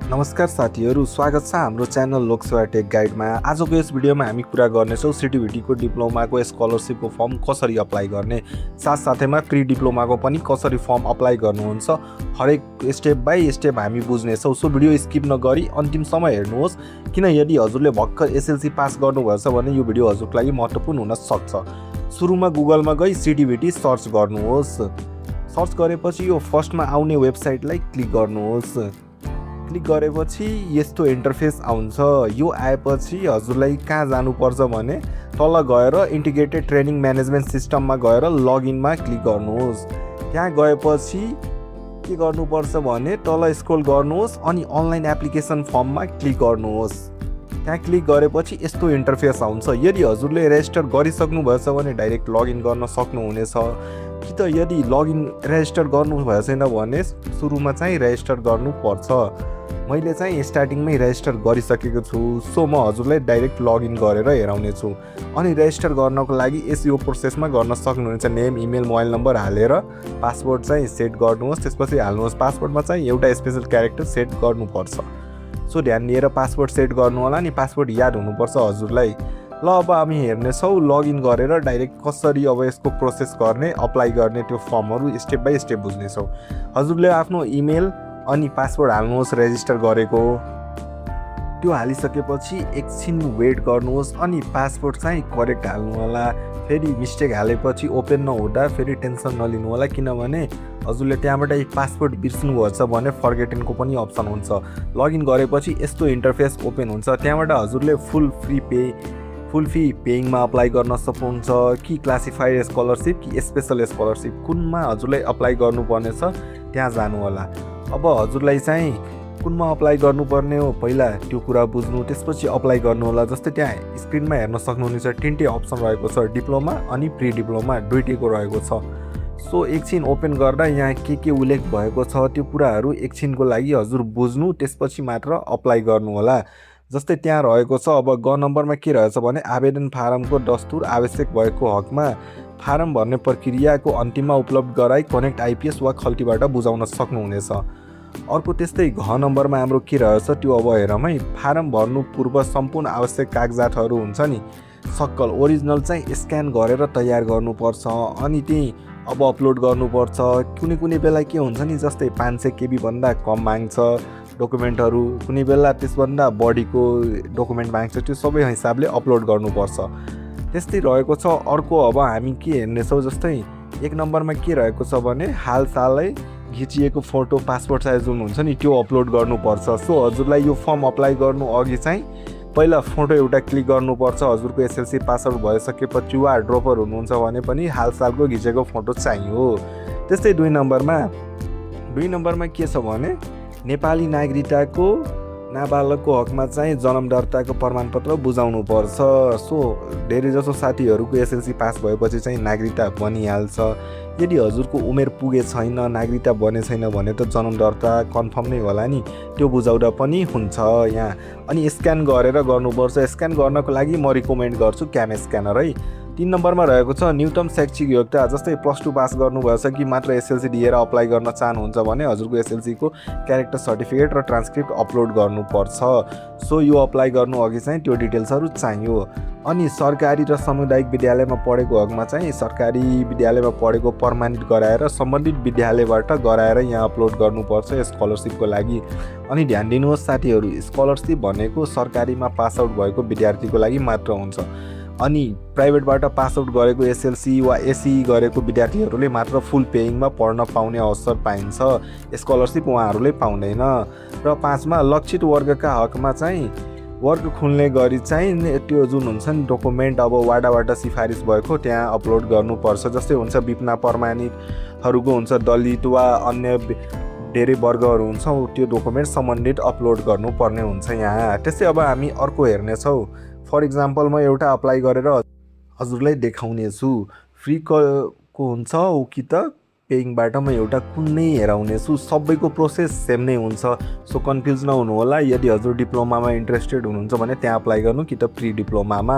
नमस्कार साथीहरू, स्वागत छ हाम्रो च्यानल लोकसेवा टेक गाइडमा। आजको यस भिडियोमा हामी कुरा गर्नेछौँ CTEVT को डिप्लोमाको स्कलरसिपको फर्म कसरी अप्लाई गर्ने, साथसाथैमा प्री डिप्लोमाको पनि कसरी फर्म अप्लाई गर्नुहुन्छ, हरेक स्टेप बाई स्टेप हामी बुझ्नेछौँ। सो भिडियो स्किप नगरी अन्तिमसम्म हेर्नुहोस्, किन यदि हजुरले भर्खर एसएलसी पास गर्नुभएछ भने यो भिडियो हजुरको लागि महत्त्वपूर्ण हुन सक्छ। सुरुमा गुगलमा गई CTEVT सर्च गर्नुहोस्। सर्च गरेपछि यो फर्स्टमा आउने वेबसाइटलाई क्लिक गर्नुहोस्। क्लिक गरेपछि यस्तो इन्टरफेस आउँछ। यो आएपछि हजुरलाई कहाँ जानुपर्छ भने तल गएर इन्टिग्रेटेड ट्रेनिङ म्यानेजमेन्ट सिस्टममा गएर लगइनमा क्लिक गर्नुहोस्। त्यहाँ गएपछि के गर्नुपर्छ भने तल स्क्रोल गर्नुहोस् अनि अनलाइन एप्लिकेसन फर्ममा क्लिक गर्नुहोस्। त्यहाँ क्लिक गरेपछि यस्तो इन्टरफेस आउँछ। यदि हजुरले रेजिस्टर गरिसक्नु भएछ भने डाइरेक्ट लगइन गर्न सक्नुहुनेछ, कि त यदि लगइन रेजिस्टर गर्नु भए छैन भने सुरुमा चाहिँ रेजिस्टर गर्नुपर्छ। मैले चाहिँ स्टार्टिङमै रेजिस्टर गरिसकेको छु, सो म हजुरलाई डाइरेक्ट लगइन गरेर हेराउने छु। अनि रेजिस्टर गर्नको लागि यो प्रोसेसमा गर्न सक्नुहुनेछ। नेम, इमेल, मोबाइल नम्बर हालेर पासवर्ड चाहिँ सेट गर्नुहोस्। त्यसपछि हाल्नुहोस् पासवर्डमा चाहिँ एउटा स्पेसल क्यारेक्टर सेट गर्नुपर्छ। सो ध्यान दिएर पासवर्ड सेट गर्नु होला नि, पासवर्ड याद हुनुपर्छ हजुरलाई। ल अब हामी हेर्नेछौँ लगइन गरेर डाइरेक्ट कसरी अब यसको प्रोसेस गर्ने, अप्लाई गर्ने, त्यो फर्महरू स्टेप बाई स्टेप बुझ्नेछौँ। हजुरले आफ्नो इमेल अनि पासवर्ड हाल्नुहोस् रेजिस्टर गरेको। त्यो हालिसकेपछि एकछिन वेट गर्नुहोस् अनि पासवर्ड चाहिँ करेक्ट हाल्नु होला। फेरि मिस्टेक हालेपछि ओपन नहुँदा फेरि टेन्सन नलिनु होला, किनभने हजुरले त्यहाँबाट पासवर्ड बिर्स्नुभएछ भने फर्गेटेनको पनि अप्सन हुन्छ। लगइन गरेपछि यस्तो इन्टरफेस ओपन हुन्छ। त्यहाँबाट हजुरले फुल फी पेइङमा अप्लाई गर्न सक्नुहुन्छ, कि क्लासिफाइड स्कलरसिप कि स्पेसल स्कलरसिप, कुनमा हजुरलाई अप्लाई गर्नुपर्नेछ त्यहाँ जानु होला। अब हजुरलाई चाहिँ कुनमा अप्लाई गर्नुपर्ने हो पहिला त्यो कुरा बुझ्नु, त्यसपछि अप्लाई गर्नु होला। जस्तै त्यहाँ स्क्रिनमा हेर्न सक्नुहुनेछ तिनटै अप्सन रहेको छ, डिप्लोमा अनि प्री डिप्लोमा दुईटैको रहेको छ। सो एकछिन ओपन गर्दा यहाँ के उल्लेख भएको छ त्यो कुराहरू एकछिनको लागि हजुर बुझ्नु, त्यसपछि मात्र अप्लाई गर्नु होला। जस्तै त्यहाँ रहेको छ, अब ग नम्बरमा के रहेछ भने आवेदन फारमको दस्तुर आवश्यक भएको हकमा फारम भर्ने प्रक्रियाको अन्तिममा उपलब्ध गराई कनेक्ट आइपिएस वा खल्तीबाट बुझाउन सक्नुहुनेछ। अर्को त्यस्तै घ नम्बरमा हाम्रो के रहेछ त्यो अब हेरौँ है। फारम भर्नु पूर्व सम्पूर्ण आवश्यक कागजातहरू हुन्छ नि, सक्कल ओरिजिनल चाहिँ स्क्यान गरेर तयार गर्नुपर्छ अनि त्यही अब अपलोड गर्नुपर्छ। कुनै बेला के हुन्छ नि, जस्तै 500 KB भन्दा कम माग्छ डकुमेन्टहरू, कुनै बेला त्यसभन्दा बढीको डकुमेन्ट माग्छ, त्यो सबै हिसाबले अपलोड गर्नुपर्छ। त्यस्तै रहेको छ। अर्को अब हामी के हेर्नेछौँ, जस्तै 1 नम्बरमा के रहेको छ भने हालसालै खिचिएको फोटो पासपोर्ट साइज जुन हुन्छ नि त्यो अपलोड गर्नुपर्छ। सो हजुरलाई यो फर्म अप्लाई गर्नु अघि चाहिँ पहिला फोटो एउटा क्लिक गर्नुपर्छ। हजुरको एसएलसी पास आउट भइसकेपछि वा ड्रपर हुनुहुन्छ भने पनि हालसालको खिचेको फोटो चाहियो। त्यस्तै 2 नम्बरमा के छ भने नेपाली नागरिकताको नाबालकको हकमा चाहिँ जन्म दर्ताको प्रमाणपत्र बुझाउनुपर्छ। सो धेरै जसो साथीहरूको एसएलसी पास भएपछि चाहिँ नागरिकता बनिहाल्छ। यदि हजुरको उमेर पुगे छैन, नागरिकता बने छैन भने त जन्म दर्ता कन्फर्म नै होला नि, त्यो बुझाउँदा पनि हुन्छ यहाँ। अनि स्क्यान गरेर गर्नुपर्छ। स्क्यान गर्नको लागि म रिकमेन्ड गर्छु क्याम स्क्यानर है। 3 नम्बरमा रहेको छ न्यूनतम शैक्षिक योग्यता। जस्तै +2 पास गर्नुभएछ कि मात्र एसएलसी दिएर अप्लाई गर्न चाहनुहुन्छ भने हजुरको एसएलसीको क्यारेक्टर सर्टिफिकेट र ट्रान्सक्रिप्ट अपलोड गर्नुपर्छ। सो यो अप्लाई गर्नु अघि चाहिँ त्यो डिटेल्सहरू चाहियो। अनि सरकारी र सामुदायिक विद्यालयमा पढेको हकमा चाहिँ सरकारी विद्यालयमा पढेको प्रमाणित गराएर सम्बन्धित विद्यालयबाट गराएर यहाँ अपलोड गर्नुपर्छ स्कलरसिपको लागि। अनि ध्यान दिनुहोस् साथीहरू, स्कलरसिप भनेको सरकारीमा पास आउट भएको विद्यार्थीको लागि मात्र हुन्छ। अनि प्राइभेटबाट पास आउट गरेको एसएलसी वा एसई गरेको विद्यार्थीहरूले मात्र फुल पेइङमा पढ्न पाउने अवसर पाइन्छ, स्कलरसिप उहाँहरूले पाउँदैन। र 5 मा लक्षित वर्गका हकमा चाहिँ वर्ग खुल्ने गरी चाहिँ त्यो जुन हुन्छ नि डकुमेन्ट अब वाडाबाट सिफारिस भएको त्यहाँ अपलोड गर्नुपर्छ। जस्तै हुन्छ विपना प्रमाणितहरूको हुन्छ, दलित वा अन्य धेरै वर्गहरू हुन्छ, त्यो डकुमेन्ट सम्बन्धित अपलोड गर्नुपर्ने हुन्छ यहाँ। त्यस्तै अब हामी अर्को हेर्नेछौँ। फर इक्जाम्पल म एउटा अप्लाई गरेर हजुरलाई देखाउने छु। फ्रीको हुन्छ हो कि त पेइङबाट म एउटा कुन नै हेराउने छु। सबैको प्रोसेस सेम नै हुन्छ, सो कन्फ्युज नहुनु होला। यदि हजुर डिप्लोमामा इन्ट्रेस्टेड हुनुहुन्छ भने त्यहाँ अप्लाई गर्नु, कि त प्री डिप्लोमामा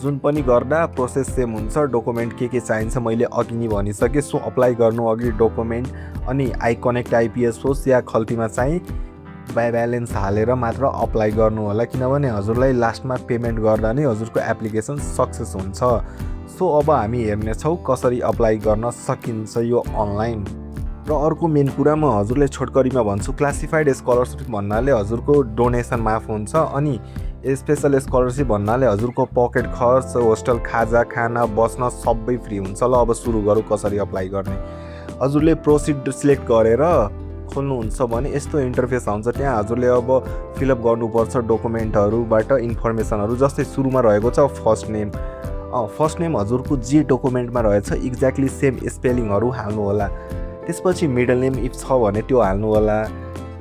जुन पनि गर्दा प्रोसेस सेम हुन्छ। डकुमेन्ट के चाहिन्छ मैले अघि नै भनिसकेँ। सो अप्लाई गर्नु अघि डकुमेन्ट अनि कनेक्ट आइपिएस होस् या खल्तीमा चाहिँ ब्यालेन्स हालेर मात्र अप्लाई गर्नु होला, किनभने हजुरलाई लास्टमा पेमेन्ट गर्दा नै हजुरको एप्लिकेसन सक्सेस हुन्छ। सो अब हामी हेर्नेछौँ कसरी अप्लाई गर्न सकिन्छ यो अनलाइन। र अर्को मेन कुरा म हजुरलाई छोटकरीमा भन्छु, क्लासिफाइड स्कलरसिप भन्नाले हजुरको डोनेसन माफ हुन्छ, अनि स्पेशल स्कलरसिप भन्नाले हजुरको पकेट खर्च, होस्टल खाजा, खाना, बस्न सबै फ्री हुन्छ। ल अब सुरु गरौँ कसरी अप्लाई गर्ने। हजुरले प्रोसिड सिलेक्ट गरेर खोल्नुहुन्छ भने यस्तो इन्टरफेस आउँछ। त्यहाँ हजुरले अब फिलअप गर्नुपर्छ डकुमेन्टहरूबाट इन्फर्मेसनहरू, जस्तै सुरुमा रहेको छ फर्स्ट नेम हजुरको जे डकुमेन्टमा रहेछ एक्ज्याक्टली सेम स्पेलिङहरू हाल्नु होला। त्यसपछि मिडल नेम इफ छ भने त्यो हाल्नु होला।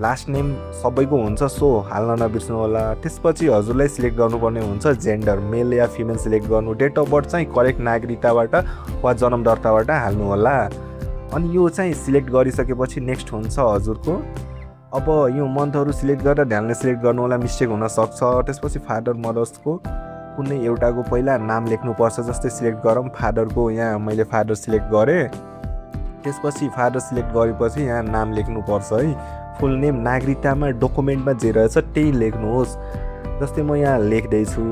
लास्ट नेम सबैको हुन्छ, सो हाल्न नबिर्स्नु होला। त्यसपछि हजुरलाई सिलेक्ट गर्नुपर्ने हुन्छ जेन्डर, मेल या फिमेल सिलेक्ट गर्नु। डेट अफ बर्थ चाहिँ करेक्ट नागरिकताबाट वा जन्म दर्ताबाट हाल्नु होला। अनि यो चाहिँ सिलेक्ट गरिसकेपछि नेक्स्ट हुन्छ हजुरको, अब यो मन्थहरू सिलेक्ट गरेर ध्यानले सिलेक्ट गर्नु होला, मिस्टेक हुनसक्छ। त्यसपछि फादर मदर्सको कुनै एउटाको पहिला नाम लेख्नुपर्छ। जस्तै सिलेक्ट गरौँ फादरको, यहाँ मैले फादर सिलेक्ट गरेँ। त्यसपछि फादर सिलेक्ट गरेपछि यहाँ नाम लेख्नुपर्छ है, फुल नेम। नागरिकतामा डकुमेन्टमा जे रहेछ त्यही लेख्नुहोस्। जस्तै म यहाँ लेख्दैछु,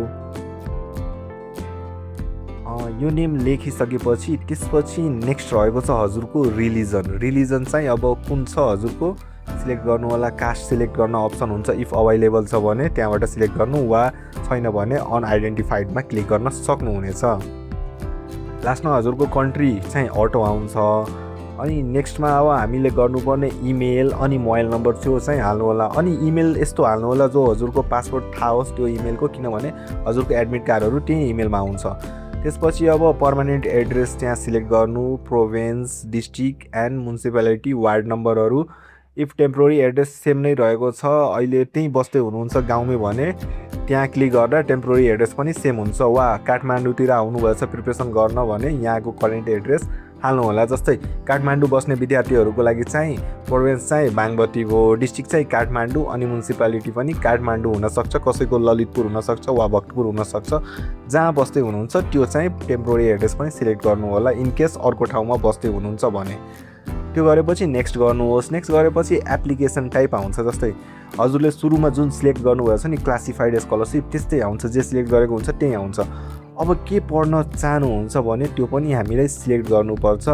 यो नेम लेखिसकेपछि त्यसपछि नेक्स्ट रहेको छ हजुरको रिलिजन चाहिँ अब कुन छ हजुरको सिलेक्ट गर्नु होला। कास्ट सिलेक्ट गर्न अप्सन हुन्छ, इफ अभाइलेबल छ भने त्यहाँबाट सिलेक्ट गर्नु, वा छैन भने अनआइडेन्टिफाइडमा क्लिक गर्न सक्नुहुनेछ। लास्टमा हजुरको कन्ट्री चाहिँ अटो आउँछ। अनि नेक्स्टमा अब हामीले गर्नुपर्ने इमेल अनि मोबाइल नम्बर त्यो चाहिँ हाल्नु होला। अनि इमेल यस्तो हाल्नु होला जो हजुरको पासपोर्ट थाहा होस् त्यो इमेलको, किनभने हजुरको एडमिट कार्डहरू त्यही इमेलमा आउँछ। त्यसपछि अब पर्मानेन्ट एड्रेस त्यहाँ सिलेक्ट गर्नु, province, district and municipality, ward नम्बरहरू। इफ टेम्पोररी एड्रेस सेम नै रहेको छ, अहिले त्यहीँ बस्दै हुनुहुन्छ गाउँमै भने त्यहाँ क्लिक गर्दा टेम्पोररी एड्रेस पनि सेम हुन्छ। वा काठमाडौँतिर आउनुभएछ प्रिपरेसन गर्न भने यहाँको करेन्ट एड्रेस हाल्नु होला। जस्तै काठमाडौँ बस्ने विद्यार्थीहरूको लागि चाहिँ प्रोभिन्स चाहिँ बागमतीको, डिस्ट्रिक्ट चाहिँ काठमाडौँ, अनि म्युनिसिपालिटी पनि काठमाडौँ हुनसक्छ, कसैको ललितपुर हुनसक्छ वा भक्तपुर हुनसक्छ। जहाँ बस्दै हुनुहुन्छ त्यो चाहिँ टेम्पोररी एड्रेस पनि सिलेक्ट गर्नु होला, इनकेस अर्को ठाउँमा बस्दै हुनुहुन्छ भने। त्यो गरेपछि नेक्स्ट गर्नुहोस्। नेक्स्ट गरेपछि एप्लिकेसन टाइप आउँछ। जस्तै हजुरले सुरुमा जुन सिलेक्ट गर्नुभएछ नि क्लासिफाइड स्कलरसिप, त्यस्तै आउँछ, जे सिलेक्ट गरेको हुन्छ त्यही आउँछ। अब के पढ्न चाहनुहुन्छ भने त्यो पनि हामीलाई सिलेक्ट गर्नुपर्छ।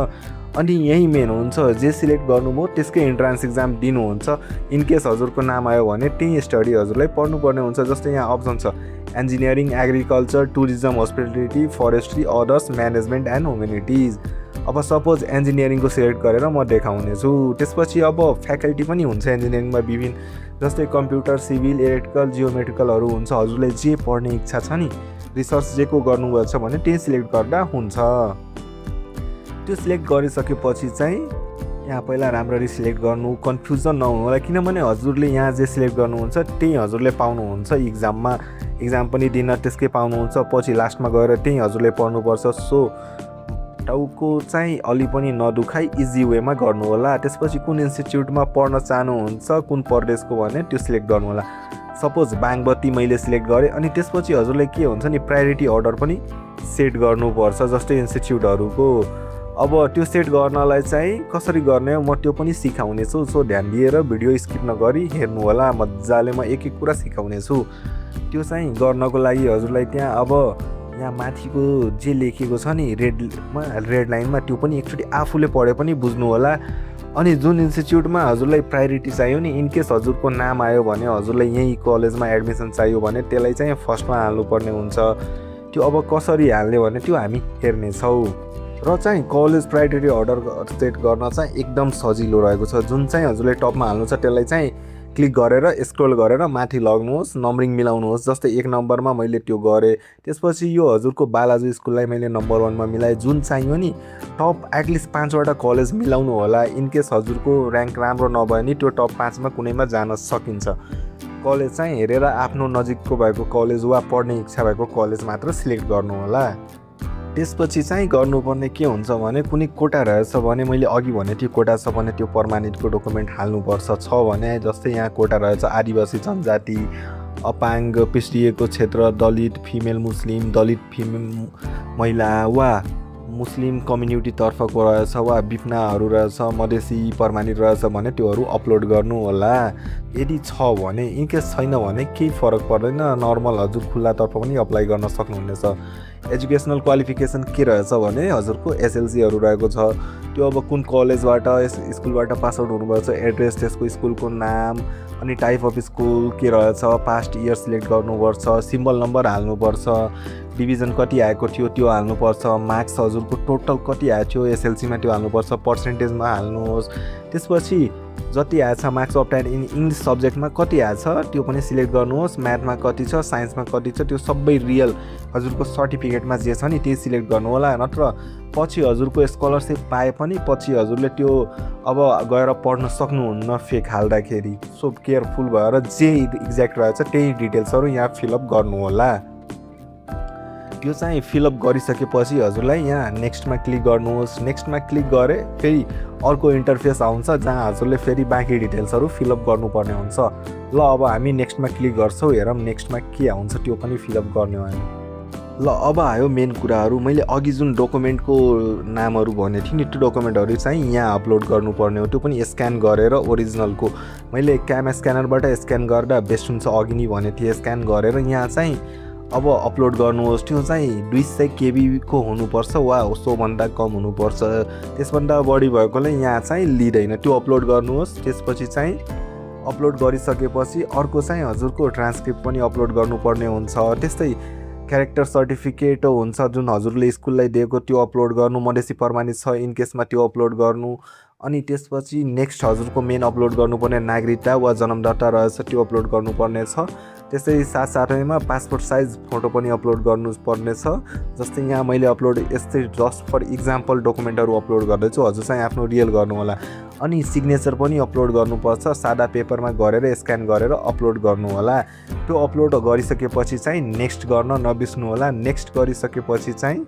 अनि यही मेन हुन्छ, जे सिलेक्ट गर्नुभयो त्यसकै इन्ट्रान्स इक्जाम दिनुहुन्छ। इनकेस हजुरको नाम आयो भने त्यही स्टडी हजुरलाई पढ्नुपर्ने हुन्छ। जस्तै यहाँ अप्सन छ engineering, agriculture, tourism, hospitality, forestry, others, management and humanities. अब सपोज इन्जिनियरिङको सिलेक्ट गरेर म देखाउनेछु। त्यसपछि अब फ्याकल्टी पनि हुन्छ इन्जिनियरिङमा विभिन्न, जस्तै कम्प्युटर, सिभिल, इलेक्ट्रिकल, जियोमेट्रिकलहरू हुन्छ। हजुरलाई जे पढ्ने इच्छा छ नि, रिसर्च जेको गर्नुभएछ भने त्यही सिलेक्ट गर्दा हुन्छ। त्यो सिलेक्ट गरिसकेपछि चाहिँ यहाँ पहिला राम्ररी सिलेक्ट गर्नु, कन्फ्युजन नहुनु होला, किनभने हजुरले यहाँ जे सिलेक्ट गर्नुहुन्छ त्यही हजुरले पाउनुहुन्छ इक्जाममा। इक्जाम पनि दिन त्यसकै पाउनुहुन्छ, पछि लास्टमा गएर त्यही हजुरले पढ्नुपर्छ। सो टाउको चाहिँ अलि पनि नदुखाइ इजी वेमा गर्नु होला। त्यसपछि कुन इन्स्टिट्युटमा पढ्न चाहनुहुन्छ, कुन प्रदेशको भने त्यो सिलेक्ट गर्नु होला। सपोज बागमती मैले सिलेक्ट गरेँ, अनि त्यसपछि हजुरलाई के हुन्छ नि प्रायोरिटी अर्डर पनि सेट गर्नुपर्छ, जस्तै इन्स्टिट्युटहरूको। अब त्यो सेट गर्नलाई चाहिँ कसरी गर्ने म त्यो पनि सिकाउनेछु। सो ध्यान दिएर भिडियो स्किप नगरी हेर्नु होला, मजाले म एक एक कुरा सिकाउनेछु। त्यो चाहिँ गर्नको लागि हजुरलाई त्यहाँ अब यहाँ माथिको जे लेखेको छ नि रेड लाइनमा, त्यो पनि एकचोटि आफूले पढे पनि बुझ्नु होला। अनि जुन इन्स्टिट्युटमा हजुरलाई प्रायोरिटी चाहियो नि, इनकेस हजुरको नाम आयो भने हजुरलाई यही कलेजमा एडमिसन चाहियो भने त्यसलाई चाहिँ फर्स्टमा हाल्नुपर्ने हुन्छ। त्यो अब कसरी हाल्ने भने त्यो हामी हेर्नेछौँ। र चाहिँ कलेज प्रायोरिटी अर्डर सेट गर्न चाहिँ एकदम सजिलो रहेको छ। जुन चाहिँ हजुरले टपमा हाल्नु छ त्यसलाई चाहिँ क्लिक गरेर स्क्रोल गरेर माथि लग्नुहोस्, नम्बरिङ मिलाउनुहोस्। जस्तै 1 नम्बरमा मैले त्यो गरेँ। त्यसपछि यो हजुरको बालाजु स्कुललाई मैले नम्बर 1 मा मिलाएँ। जुन चाहियो नि टप एटलिस्ट 5 वटा कलेज मिलाउनु होला। इनकेस हजुरको र्याङ्क राम्रो नभए नि त्यो टप 5 मा कुनैमा जान सकिन्छ। कलेज चाहिँ हेरेर आफ्नो नजिकको भएको कलेज वा पढ्ने इच्छा भएको कलेज मात्र सिलेक्ट गर्नु होला। त्यसपछि चाहिँ गर्नुपर्ने के हुन्छ भने कुनै कोटा रहेछ भने मैले अघि भने त्यो कोटा छ भने त्यो पर्मानेन्टको डकुमेन्ट हाल्नुपर्छ। छ भने जस्तै यहाँ कोटा रहेछ आदिवासी जनजाति, अपाङ्ग, पिछडिएको क्षेत्र, दलित, फिमेल मुस्लिम, दलित फिमेल महिला वा मुस्लिम कम्युनिटीतर्फको रहेछ वा विपनाहरू रहेछ, मधेसी प्रमाणित रहेछ भने त्योहरू अपलोड गर्नु होला। यदि छ भने, इनकेस छैन भने केही फरक पर्दैन, नर्मल हजुर खुल्लातर्फ पनि अप्लाई गर्न सक्नुहुनेछ। एजुकेसनल क्वालिफिकेसन के रहेछ भने हजुरको एसएलसीहरू रहेको छ। त्यो अब कुन कलेजबाट स्कुलबाट पास आउट हुनुभएको छ, एड्रेस, त्यसको स्कुलको नाम, अनि टाइप अफ स्कुल के रहेछ, पास्ट इयर सिलेक्ट गर्नुपर्छ, सिम्बल नम्बर हाल्नुपर्छ, डिभिजन कति आएको थियो त्यो हाल्नुपर्छ, मार्क्स हजुरको टोटल कति आएको थियो एसएलसीमा त्यो हाल्नुपर्छ, पर्सेन्टेजमा हाल्नुहोस्। त्यसपछि जति आएछ मार्क्स अफ 10 इन इङ्ग्लिस सब्जेक्टमा कति आएछ त्यो पनि सिलेक्ट गर्नुहोस्, म्याथमा कति छ, साइन्समा कति छ, त्यो सबै रियल हजुरको सर्टिफिकेटमा जे छ नि त्यही सिलेक्ट गर्नु होला। नत्र पछि हजुरको स्कलरसिप पाए पनि पछि हजुरले त्यो अब गएर पढ्न सक्नुहुन्न फेक हाल्दाखेरि। सो केयरफुल भएर जे एक्ज्याक्ट रहेछ त्यही डिटेल्सहरू यहाँ फिलअप गर्नु होला। त्यो चाहिँ फिलअप गरिसकेपछि हजुरलाई यहाँ नेक्स्टमा क्लिक गर्नुहोस्। नेक्स्टमा क्लिक गरे फेरि अर्को इन्टरफेस आउँछ जहाँ हजुरले फेरि बाँकी डिटेल्सहरू फिलअप गर्नुपर्ने हुन्छ। ल अब हामी नेक्स्टमा क्लिक गर्छौँ, हेरौँ नेक्स्टमा के आउँछ त्यो पनि फिलअप गर्ने हो हामी। ल अब आयो मेन कुराहरू। मैले अघि जुन डकुमेन्टको नामहरू भनेको थिएँ नि त्यो डकुमेन्टहरू चाहिँ यहाँ अपलोड गर्नुपर्ने हो, त्यो पनि स्क्यान गरेर ओरिजिनलको। मैले क्यामेरा स्क्यानरबाट स्क्यान गर्दा बेस्ट हुन्छ अघि नै भनेको थिएँ। स्क्यान गरेर यहाँ चाहिँ अब अपलोड गर्नुहोस्। त्यो चाहिँ 200 KB को हुनुपर्छ वा सोभन्दा कम हुनुपर्छ, त्यसभन्दा बढी भएकोले यहाँ चाहिँ लिँदैन। त्यो अपलोड गर्नुहोस्। त्यसपछि चाहिँ अपलोड गरिसकेपछि अर्को चाहिँ हजुरको ट्रान्सक्रिप्ट पनि अपलोड गर्नुपर्ने हुन्छ। त्यस्तै क्यारेक्टर सर्टिफिकेट हुन्छ जुन हजुरले स्कुललाई दिएको त्यो अपलोड गर्नु, मधेसी प्रमाणित छ इनकेसमा त्यो अपलोड गर्नु। अनि त्यसपछि नेक्स्ट हजुरको मेन अपलोड गर्नुपर्ने नागरिकता वा जन्मदाता रहेछ त्यो अपलोड गर्नुपर्ने छ। त्यसै साथसाथैमा पासपोर्ट साइज फोटो पनि अपलोड गर्नुपर्ने छ। जस्तै यहाँ मैले अपलोड यस्तै जस्ट फर इक्जाम्पल डकुमेन्टहरू अपलोड गर्दैछु, हजुर चाहिँ आफ्नो रियल गर्नु होला। अनि सिग्नेचर पनि अपलोड गर्नुपर्छ, सादा पेपरमा गरेर स्क्यान गरेर अपलोड गर्नु होला। त्यो अपलोड गरिसकेपछि चाहिँ नेक्स्ट गर्न नबिर्स्नु होला। नेक्स्ट गरिसकेपछि चाहिँ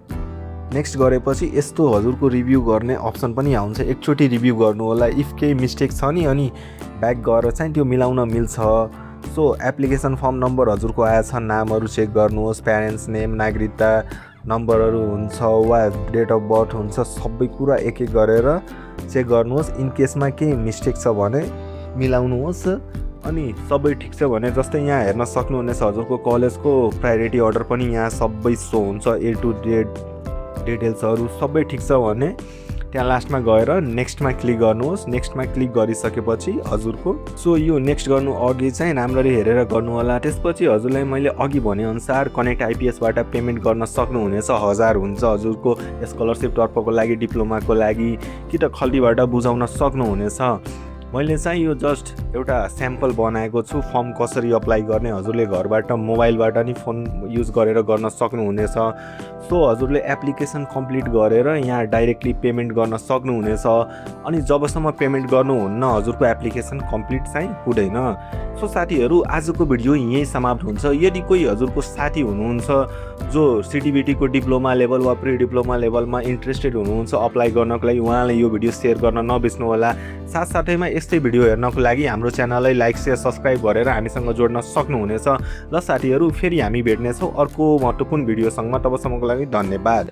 नेक्स्ट गरेपछि यस्तो हजुरको रिभ्यू गर्ने अप्सन पनि आउँछ, एकचोटि रिभ्यू गर्नु होला। इफ केही मिस्टेक छ नि अनि ब्याक गएर चाहिँ त्यो मिलाउन मिल्छ। सो एप्लिकेसन फर्म नम्बर हजुरको आएछ, नामहरू चेक गर्नुहोस्, प्यारेन्ट्स नेम, नागरिकता नम्बरहरू हुन्छ वा डेट अफ बर्थ हुन्छ, सबै कुरा एक एक गरेर चेक गर्नुहोस्। इन केसमा केही मिस्टेक छ भने मिलाउनुहोस्। अनि सबै ठिक छ भने जस्तै यहाँ हेर्न सक्नुहुनेछ हजुरको कलेजको प्रायोरिटी अर्डर पनि यहाँ सबै सो हुन्छ, A to Z डिटेल्सहरू सबै ठिक छ भने त्यहाँ लास्टमा गएर नेक्स्टमा क्लिक गर्नुहोस्। नेक्स्टमा क्लिक गरिसकेपछि हजुरको सो यो नेक्स्ट गर्नु अघि चाहिँ राम्ररी हेरेर गर्नु होला। त्यसपछि हजुरलाई मैले अघि भनेअनुसार कनेक्ट आइपिएसबाट पेमेन्ट गर्न सक्नुहुनेछ। 1000 हुन्छ हजुरको स्कलरसिप तर्फको लागि, डिप्लोमाको लागि कि त खल्तीबाट बुझाउन सक्नुहुनेछ। मैले चाहिँ यो जस्ट एउटा स्याम्पल बनाएको छु, फर्म कसरी अप्लाई गर्ने हजुरले घरबाट मोबाइलबाट नि फोन युज गरेर गर्न सक्नुहुनेछ। सो हजुरले एप्लिकेसन कम्प्लिट गरेर यहाँ डाइरेक्टली पेमेन्ट गर्न सक्नुहुनेछ। अनि जबसम्म पेमेन्ट गर्नुहुन्न हजुरको एप्लिकेसन कम्प्लिट चाहिँ हुँदैन। सो साथीहरू आजको भिडियो यहीँ समाप्त हुन्छ। यदि कोही हजुरको साथी हुनुहुन्छ जो CTEVT को डिप्लोमा लेभल वा प्री डिप्लोमा लेभलमा इन्ट्रेस्टेड हुनुहुन्छ अप्लाई गर्नको लागि, उहाँले यो भिडियो सेयर गर्न नबिर्स्नु होला। साथसाथैमा यस्तै भिडियो हेर्नको लागि हाम्रो च्यानललाई लाइक शेयर सब्सक्राइब गरेर हामीसँग जोड्न सक्नुहुनेछ। ल साथीहरू फेरि हामी भेट्नेछौँ अर्को महत्त्वपूर्ण भिडियोसँग। तबसम्मको लागि धन्यवाद।